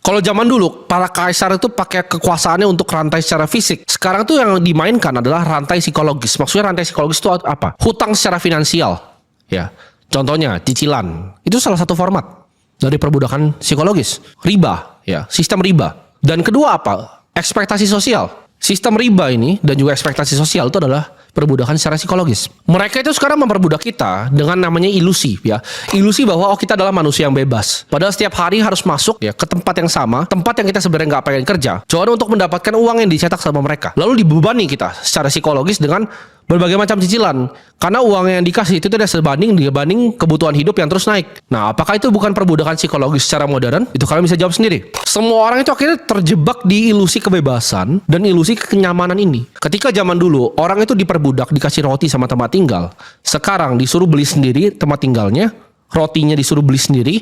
Kalau zaman dulu, para kaisar itu pakai kekuasaannya untuk rantai secara fisik. Sekarang tuh yang dimainkan adalah rantai psikologis. Maksudnya rantai psikologis itu apa? Hutang secara finansial. Ya, contohnya cicilan. Itu salah satu format dari perbudakan psikologis. Riba, ya, sistem riba. Dan kedua apa? Ekspektasi sosial. Sistem riba ini dan juga ekspektasi sosial itu adalah perbudakan secara psikologis. Mereka itu sekarang memperbudak kita dengan namanya ilusi, ya. Ilusi bahwa kita adalah manusia yang bebas. Padahal setiap hari harus masuk ya ke tempat yang sama, tempat yang kita sebenarnya nggak pengen kerja, cuma untuk mendapatkan uang yang dicetak sama mereka. Lalu dibebani kita secara psikologis dengan berbagai macam cicilan. Karena uang yang dikasih itu tidak sebanding dibanding kebutuhan hidup yang terus naik. Nah, apakah itu bukan perbudakan psikologis secara modern? Itu kalian bisa jawab sendiri. Semua orang itu akhirnya terjebak di ilusi kebebasan dan ilusi kenyamanan ini. Ketika zaman dulu, orang itu diperbudak, dikasih roti sama tempat tinggal. Sekarang disuruh beli sendiri tempat tinggalnya, rotinya disuruh beli sendiri,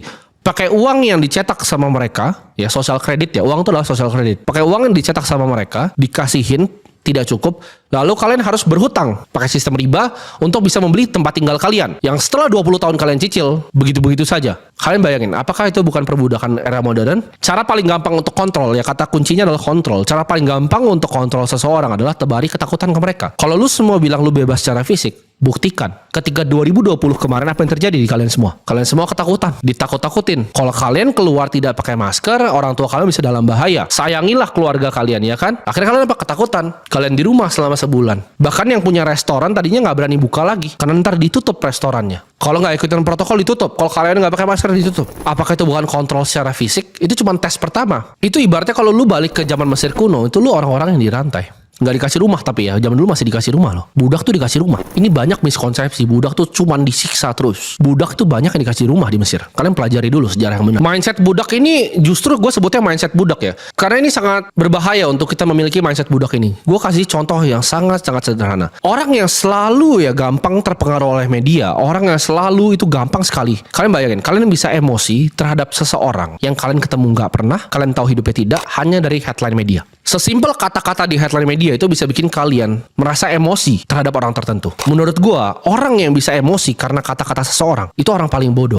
pakai uang yang dicetak sama mereka, ya sosial kredit ya, uang itu adalah sosial kredit. Pakai uang yang dicetak sama mereka, dikasihin, tidak cukup, lalu kalian harus berhutang pakai sistem riba untuk bisa membeli tempat tinggal kalian yang setelah 20 tahun kalian cicil begitu-begitu saja. Kalian bayangin, apakah itu bukan perbudakan era modern? Cara paling gampang untuk kontrol, ya kata kuncinya adalah kontrol. Cara paling gampang untuk kontrol seseorang adalah tebari ketakutan ke mereka. Kalau lu semua bilang lu bebas secara fisik, buktikan. Ketika 2020 kemarin apa yang terjadi di kalian semua? Kalian semua ketakutan, ditakut-takutin. Kalau kalian keluar tidak pakai masker, orang tua kalian bisa dalam bahaya. Sayangilah keluarga kalian, ya kan? Akhirnya kalian apa? Ketakutan. Kalian di rumah selama sebulan. Bahkan yang punya restoran tadinya nggak berani buka lagi, karena ntar ditutup restorannya. Kalau nggak ikutin protokol ditutup. Kalau kalian nggak pakai masker ditutup. Apakah itu bukan kontrol secara fisik? Itu cuma tes pertama. Itu ibaratnya kalau lu balik ke zaman Mesir kuno, itu lu orang-orang yang dirantai. Nggak dikasih rumah, tapi ya zaman dulu masih dikasih rumah loh. Budak tuh dikasih rumah. Ini banyak miskonsepsi. Budak tuh cuman disiksa terus. Budak tuh banyak yang dikasih rumah di Mesir. Kalian pelajari dulu sejarah yang benar. Mindset budak ini justru gue sebutnya mindset budak ya. Karena ini sangat berbahaya untuk kita memiliki mindset budak ini. Gue kasih contoh yang sangat-sangat sederhana. Orang yang selalu ya gampang terpengaruh oleh media. Orang yang selalu itu gampang sekali. Kalian bayangin, kalian bisa emosi terhadap seseorang yang kalian ketemu nggak pernah, kalian tahu hidupnya tidak, hanya dari headline media. Sesimpel kata-kata di headline media itu bisa bikin kalian merasa emosi terhadap orang tertentu. Menurut gua, orang yang bisa emosi karena kata-kata seseorang itu orang paling bodoh.